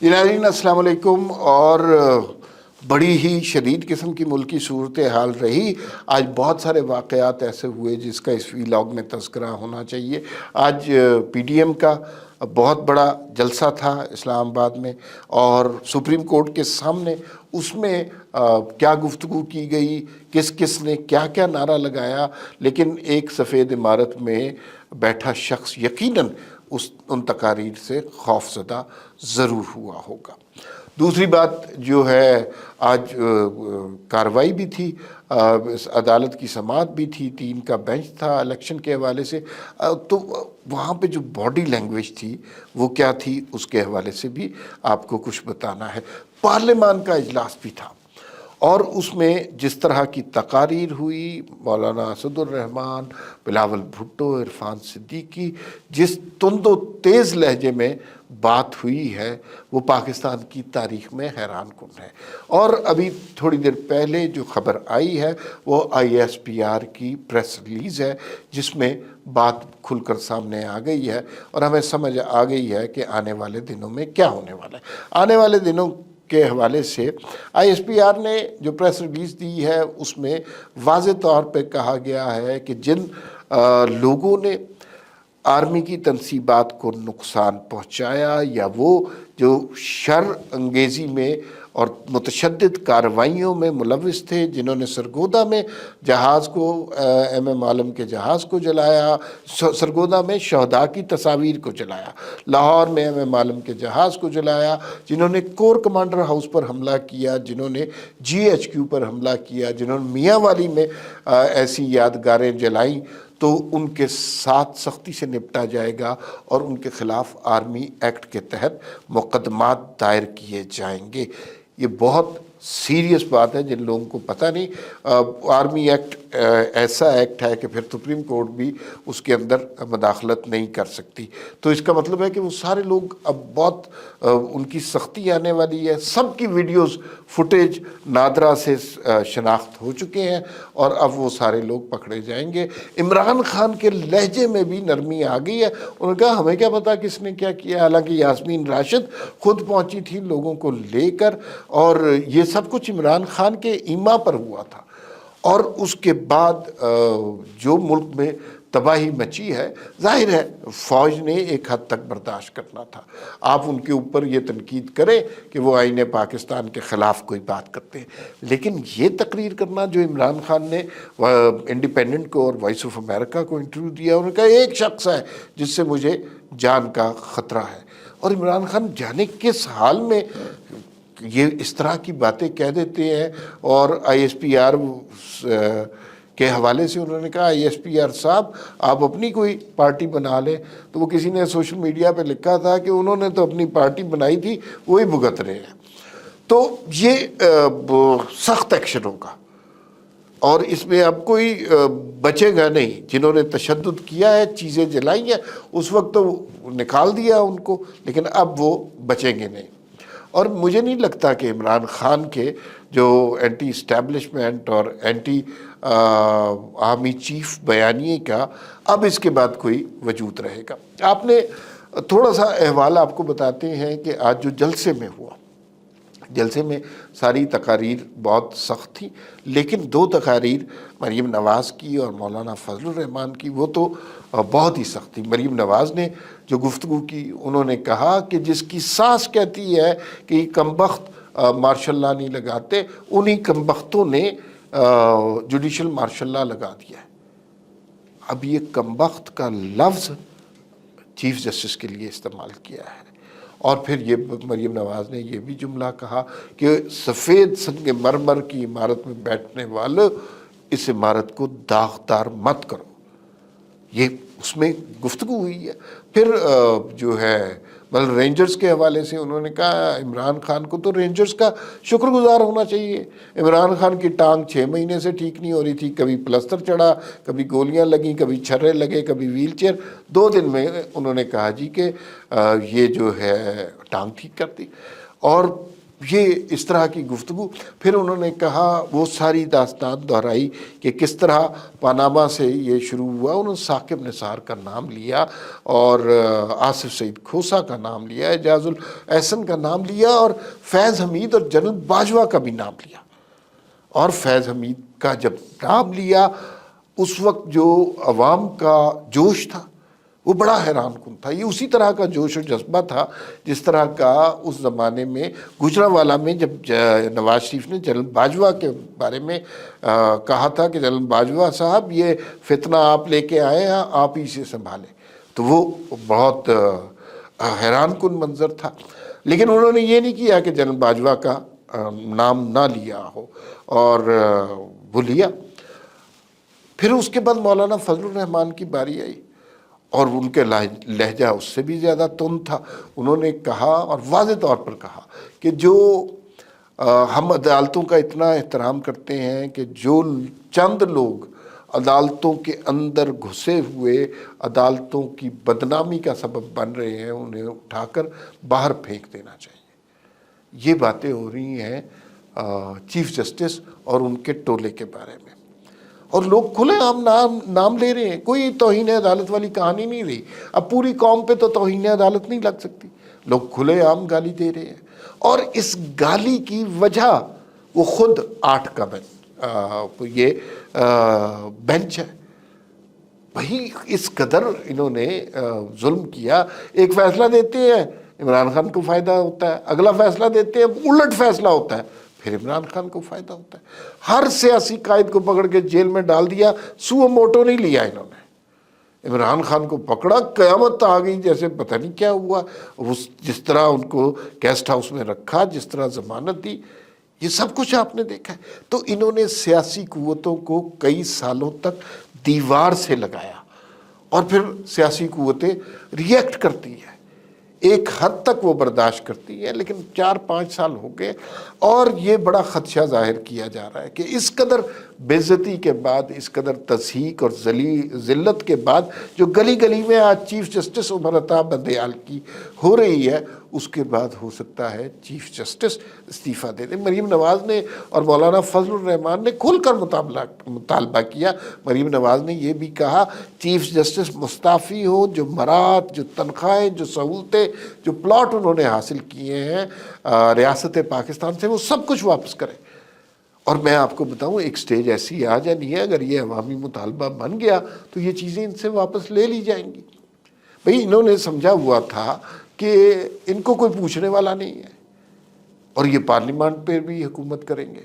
جی ناظرین السلام علیکم۔ اور بڑی ہی شدید قسم کی ملکی صورتحال رہی۔ آج بہت سارے واقعات ایسے ہوئے جس کا اس ویلاگ میں تذکرہ ہونا چاہیے۔ آج پی ڈی ایم کا بہت بڑا جلسہ تھا اسلام آباد میں، اور سپریم کورٹ کے سامنے اس میں کیا گفتگو کی گئی، کس کس نے کیا کیا نعرہ لگایا، لیکن ایک سفید عمارت میں بیٹھا شخص یقیناً ان تقاریر سے خوف زدہ ضرور ہوا ہوگا۔ دوسری بات جو ہے، آج کارروائی بھی تھی، عدالت کی سماعت بھی تھی، 3 کا بینچ تھا الیکشن کے حوالے سے، تو وہاں پہ جو باڈی لینگویج تھی وہ کیا تھی، اس کے حوالے سے بھی آپ کو کچھ بتانا ہے۔ پارلیمان کا اجلاس بھی تھا، اور اس میں جس طرح کی تقاریر ہوئی، مولانا اسد الرحمن، بلاول بھٹو، عرفان صدیقی، جس تند و تیز لہجے میں بات ہوئی ہے وہ پاکستان کی تاریخ میں حیران کن ہے۔ اور ابھی تھوڑی دیر پہلے جو خبر آئی ہے وہ ISPR کی پریس ریلیز ہے، جس میں بات کھل کر سامنے آ گئی ہے، اور ہمیں سمجھ آ گئی ہے کہ آنے والے دنوں میں کیا ہونے والا ہے۔ آنے والے دنوں کے حوالے سے ISPR نے جو پریس ریلیز دی ہے اس میں واضح طور پہ کہا گیا ہے کہ جن لوگوں نے آرمی کی تنصیبات کو نقصان پہنچایا، یا وہ جو شر انگیزی میں اور متشدد کارروائیوں میں ملوث تھے، جنہوں نے سرگودا میں جہاز کو MM عالم کے جہاز کو جلایا، سرگودا میں شہداء کی تصاویر کو جلایا، لاہور میں MM عالم کے جہاز کو جلایا، جنہوں نے کور کمانڈر ہاؤس پر حملہ کیا، جنہوں نے GHQ پر حملہ کیا، جنہوں نے میاں والی میں ایسی یادگاریں جلائیں، تو ان کے ساتھ سختی سے نپٹا جائے گا، اور ان کے خلاف آرمی ایکٹ کے تحت مقدمات دائر کیے جائیں گے۔ یہ بہت سیریس بات ہے، جن لوگوں کو پتہ نہیں۔ آرمی ایکٹ ایسا ایکٹ ہے کہ پھر سپریم کورٹ بھی اس کے اندر مداخلت نہیں کر سکتی، تو اس کا مطلب ہے کہ وہ سارے لوگ اب بہت ان کی سختی آنے والی ہے۔ سب کی ویڈیوز فوٹیج نادرا سے شناخت ہو چکے ہیں، اور اب وہ سارے لوگ پکڑے جائیں گے۔ عمران خان کے لہجے میں بھی نرمی آ گئی ہے، انہوں نے کہا ہمیں کیا پتا کس نے کیا کیا، حالانکہ یاسمین راشد خود پہنچی تھی لوگوں کو لے کر، اور یہ سب کچھ عمران خان کے ایما پر ہوا تھا۔ اور اس کے بعد جو ملک میں تباہی مچی ہے، ظاہر ہے فوج نے ایک حد تک برداشت کرنا تھا۔ آپ ان کے اوپر یہ تنقید کریں کہ وہ آئین پاکستان کے خلاف کوئی بات کرتے ہیں، لیکن یہ تقریر کرنا جو عمران خان نے انڈیپینڈنٹ کو اور وائس آف امریکہ کو انٹرویو دیا، انہوں نے کہا ایک شخص ہے جس سے مجھے جان کا خطرہ ہے، اور عمران خان جانے کس حال میں یہ اس طرح کی باتیں کہہ دیتے ہیں۔ اور ISPR کے حوالے سے انہوں نے کہا ISPR صاحب آپ اپنی کوئی پارٹی بنا لیں، تو وہ کسی نے سوشل میڈیا پہ لکھا تھا کہ انہوں نے تو اپنی پارٹی بنائی تھی، وہی بھگت رہے ہیں۔ تو یہ سخت ایکشن ہوگا، اور اس میں اب کوئی بچے گا نہیں۔ جنہوں نے تشدد کیا ہے، چیزیں جلائی ہیں، اس وقت تو نکال دیا ان کو، لیکن اب وہ بچیں گے نہیں۔ اور مجھے نہیں لگتا کہ عمران خان کے جو اینٹی اسٹیبلشمنٹ اور اینٹی آرمی چیف بیانیے کا اب اس کے بعد کوئی وجود رہے گا۔ آپ نے تھوڑا سا احوال آپ کو بتاتے ہیں کہ آج جو جلسے میں ہوا، جلسے میں ساری تقاریر بہت سخت تھی، لیکن 2 تقاریر مریم نواز کی اور مولانا فضل الرحمان کی وہ تو بہت ہی سخت تھی۔ مریم نواز نے جو گفتگو کی، انہوں نے کہا کہ جس کی سانس کہتی ہے کہ یہ کمبخت مارشل لا نہیں لگاتے، انہی کمبختوں نے جوڈیشل مارشل لا لگا دیا ہے۔ اب یہ کمبخت کا لفظ چیف جسٹس کے لیے استعمال کیا ہے، اور پھر یہ مریم نواز نے یہ بھی جملہ کہا کہ سفید سنگ مرمر کی عمارت میں بیٹھنے والے اس عمارت کو داغدار مت کرو۔ یہ اس میں گفتگو ہوئی ہے۔ پھر جو ہے مطلب رینجرز کے حوالے سے انہوں نے کہا عمران خان کو تو رینجرز کا شکر گزار ہونا چاہیے۔ عمران خان کی ٹانگ 6 مہینے سے ٹھیک نہیں ہو رہی تھی، کبھی پلستر چڑھا، کبھی گولیاں لگیں، کبھی چھرے لگے، کبھی ویل چیئر، 2 دن میں انہوں نے کہا جی کہ یہ جو ہے ٹانگ ٹھیک کر دی۔ اور یہ اس طرح کی گفتگو. پھر انہوں نے کہا وہ ساری داستان دہرائی کہ کس طرح پاناما سے یہ شروع ہوا. انہوں نے ثاقب نثار کا نام لیا اور آصف سعید کھوسہ کا نام لیا, اعجاز الاحسن کا نام لیا اور فیض حمید اور جنرل باجوہ کا بھی نام لیا. اور فیض حمید کا جب نام لیا اس وقت جو عوام کا جوش تھا وہ بڑا حیران کن تھا. یہ اسی طرح کا جوش و جذبہ تھا جس طرح کا اس زمانے میں گجرانوالہ میں جب نواز شریف نے جنرل باجوہ کے بارے میں کہا تھا کہ جنرل باجوہ صاحب یہ فتنہ آپ لے کے آئے ہیں, آپ ہی سے سنبھالیں. تو وہ بہت حیران کن منظر تھا. لیکن انہوں نے یہ نہیں کیا کہ جنرل باجوہ کا نام نہ لیا ہو, اور وہ لیا. پھر اس کے بعد مولانا فضل الرحمان کی باری آئی اور ان کے لہجہ اس سے بھی زیادہ تند تھا. انہوں نے کہا اور واضح طور پر کہا کہ جو ہم عدالتوں کا اتنا احترام کرتے ہیں کہ جو چند لوگ عدالتوں کے اندر گھسے ہوئے عدالتوں کی بدنامی کا سبب بن رہے ہیں انہیں اٹھا کر باہر پھینک دینا چاہیے. یہ باتیں ہو رہی ہیں چیف جسٹس اور ان کے ٹولے کے بارے میں, اور لوگ کھلے عام نام لے رہے ہیں. کوئی توہین عدالت والی کہانی نہیں رہی. اب پوری قوم پہ تو توہین عدالت نہیں لگ سکتی. لوگ کھلے عام گالی دے رہے ہیں, اور اس گالی کی وجہ وہ خود 8 کا یہ بینچ ہے. وہی اس قدر انہوں نے ظلم کیا. ایک فیصلہ دیتے ہیں عمران خان کو فائدہ ہوتا ہے, اگلا فیصلہ دیتے ہیں الٹ فیصلہ ہوتا ہے پھر عمران خان کو فائدہ ہوتا ہے. ہر سیاسی قائد کو پکڑ کے جیل میں ڈال دیا, سو موٹو نہیں لیا انہوں نے. عمران خان کو پکڑا, قیامت آ گئی جیسے پتہ نہیں کیا ہوا. جس طرح ان کو گیسٹ ہاؤس میں رکھا, جس طرح ضمانت دی, یہ سب کچھ آپ نے دیکھا ہے. تو انہوں نے سیاسی قوتوں کو کئی سالوں تک دیوار سے لگایا, اور پھر سیاسی قوتیں ریئیکٹ کرتی ہیں, ایک حد تک وہ برداشت کرتی ہے. لیکن 4-5 سال ہو گئے اور یہ بڑا خدشہ ظاہر کیا جا رہا ہے کہ اس قدر بے عزتی کے بعد, اس قدر تضحیک اور ذلت کے بعد جو گلی گلی میں آج چیف جسٹس عمر عطا بندیال کی ہو رہی ہے, اس کے بعد ہو سکتا ہے چیف جسٹس استعفیٰ دے دیں. مریم نواز نے اور مولانا فضل الرحمان نے کھل کر مطالبہ کیا. مریم نواز نے یہ بھی کہا چیف جسٹس مستعفی ہو, جو مراد, جو تنخواہیں, جو سہولتیں, جو پلاٹ انہوں نے حاصل کیے ہیں ریاست پاکستان سے, وہ سب کچھ واپس کریں. اور میں آپ کو بتاؤں ایک سٹیج ایسی آ جانی ہے, اگر یہ عوامی مطالبہ بن گیا تو یہ چیزیں ان سے واپس لے لی جائیں گی. بھئی انہوں نے سمجھا ہوا تھا کہ ان کو کوئی پوچھنے والا نہیں ہے, اور یہ پارلیمان پہ بھی حکومت کریں گے.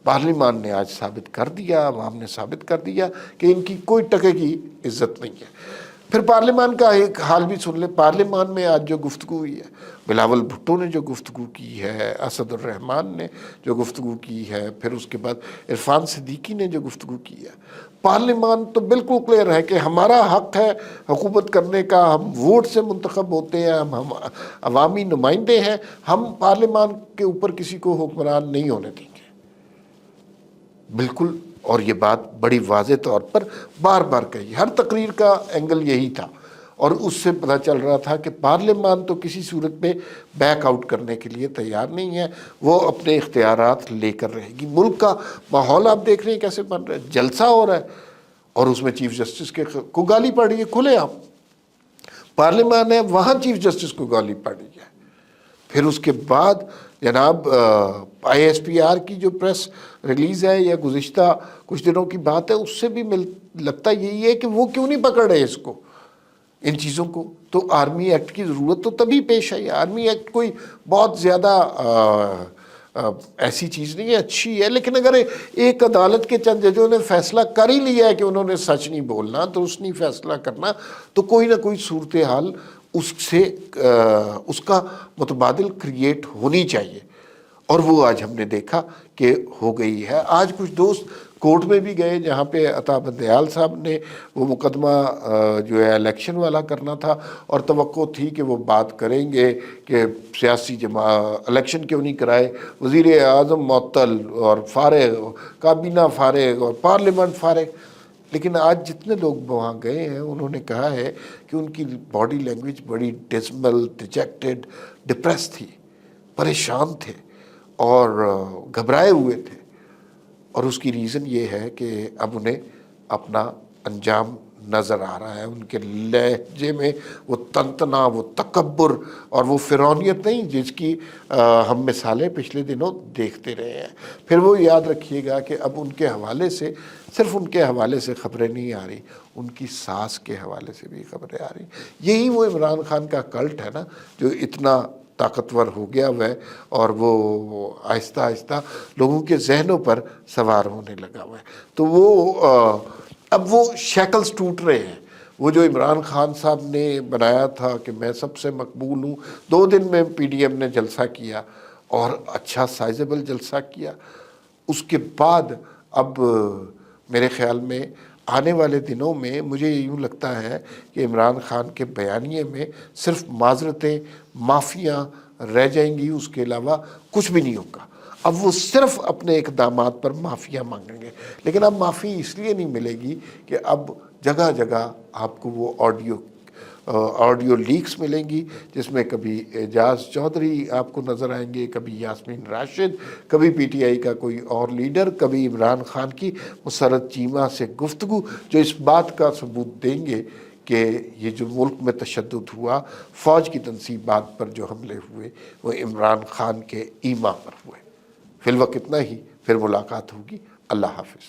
پارلیمان نے آج ثابت کر دیا, عوام نے ثابت کر دیا کہ ان کی کوئی ٹکے کی عزت نہیں ہے. پھر پارلیمان کا ایک حال بھی سن لیں. پارلیمان میں آج جو گفتگو ہوئی ہے, بلاول بھٹو نے جو گفتگو کی ہے, اسد الرحمان نے جو گفتگو کی ہے, پھر اس کے بعد عرفان صدیقی نے جو گفتگو کی ہے, پارلیمان تو بالکل کلیئر ہے کہ ہمارا حق ہے حکومت کرنے کا, ہم ووٹ سے منتخب ہوتے ہیں, ہم عوامی نمائندے ہیں, ہم پارلیمان کے اوپر کسی کو حکمران نہیں ہونے دیں گے. بالکل. اور یہ بات بڑی واضح طور پر بار بار کہی, ہر تقریر کا اینگل یہی تھا, اور اس سے پتہ چل رہا تھا کہ پارلیمان تو کسی صورت میں بیک آؤٹ کرنے کے لیے تیار نہیں ہے, وہ اپنے اختیارات لے کر رہے گی. ملک کا ماحول آپ دیکھ رہے ہیں کیسے بن رہا ہے, جلسہ ہو رہا ہے, اور اس میں چیف جسٹس کو گالی پڑ رہی ہے کھلے عام. پارلیمان ہے, وہاں چیف جسٹس کو گالی پڑ رہی ہے. پھر اس کے بعد جناب ISPR کی جو پریس ریلیز ہے, یا گزشتہ کچھ دنوں کی بات ہے, اس سے بھی لگتا یہی ہے کہ وہ کیوں نہیں پکڑ رہے اس کو, ان چیزوں کو. تو آرمی ایکٹ کی ضرورت تو تبھی پیش آئی. آرمی ایکٹ کوئی بہت زیادہ ایسی چیز نہیں ہے, اچھی ہے, لیکن اگر ایک عدالت کے چند ججوں نے فیصلہ کر ہی لیا ہے کہ انہوں نے سچ نہیں بولنا, درست نہیں فیصلہ کرنا, تو کوئی نہ کوئی صورتحال اس سے اس کا متبادل کریٹ ہونی چاہیے. اور وہ آج ہم نے دیکھا کہ ہو گئی ہے. آج کچھ دوست کورٹ میں بھی گئے جہاں پہ عطا بندیال صاحب نے وہ مقدمہ جو ہے الیکشن والا کرنا تھا, اور توقع تھی کہ وہ بات کریں گے کہ سیاسی الیکشن کیوں نہیں کرائے, وزیر اعظم معطل اور فارغ, کابینہ فارغ اور پارلیمنٹ فارغ. لیکن آج جتنے لوگ وہاں گئے ہیں انہوں نے کہا ہے کہ ان کی باڈی لینگویج بڑی ڈسمل, ڈیجیکٹڈ, ڈپریس تھی, پریشان تھے, اور گھبرائے ہوئے تھے، اور اس کی ریزن یہ ہے کہ اب انہیں اپنا انجام نظر آ رہا ہے۔ ان کے لہجے میں وہ تنتنا، وہ تکبر اور وہ فرعونیت نہیں جس کی ہم مثالیں پچھلے دنوں دیکھتے رہے ہیں۔ پھر وہ یاد رکھیے گا کہ اب ان کے حوالے سے، صرف ان کے حوالے سے خبریں نہیں آ رہی، ان کی ساس کے حوالے سے بھی خبریں آ رہی۔ یہی وہ عمران خان کا کلٹ ہے نا، جو اتنا طاقتور ہو گیا ہوا ہے اور وہ آہستہ آہستہ لوگوں کے ذہنوں پر سوار ہونے لگا ہوا ہے۔ تو وہ اب وہ شیکلز ٹوٹ رہے ہیں۔ وہ جو عمران خان صاحب نے بنایا تھا کہ میں سب سے مقبول ہوں، 2 دن میں پی ڈی ایم نے جلسہ کیا اور اچھا سائزیبل جلسہ کیا، اس کے بعد اب میرے خیال میں آنے والے دنوں میں مجھے یوں لگتا ہے کہ عمران خان کے بیانیے میں صرف معذرتیں، معافیاں رہ جائیں گی، اس کے علاوہ کچھ بھی نہیں ہوگا۔ اب وہ صرف اپنے اقدامات پر معافیاں مانگیں گے، لیکن اب معافی اس لیے نہیں ملے گی کہ اب جگہ جگہ آپ کو وہ آڈیو لیکس ملیں گی، جس میں کبھی اعجاز چودھری آپ کو نظر آئیں گے، کبھی یاسمین راشد، کبھی پی ٹی آئی کا کوئی اور لیڈر، کبھی عمران خان کی مسرت چیمہ سے گفتگو، جو اس بات کا ثبوت دیں گے کہ یہ جو ملک میں تشدد ہوا، فوج کی تنصیبات پر جو حملے ہوئے، وہ عمران خان کے ایما پر ہوئے۔ فی الوقت اتنا ہی، پھر ملاقات ہوگی۔ اللہ حافظ۔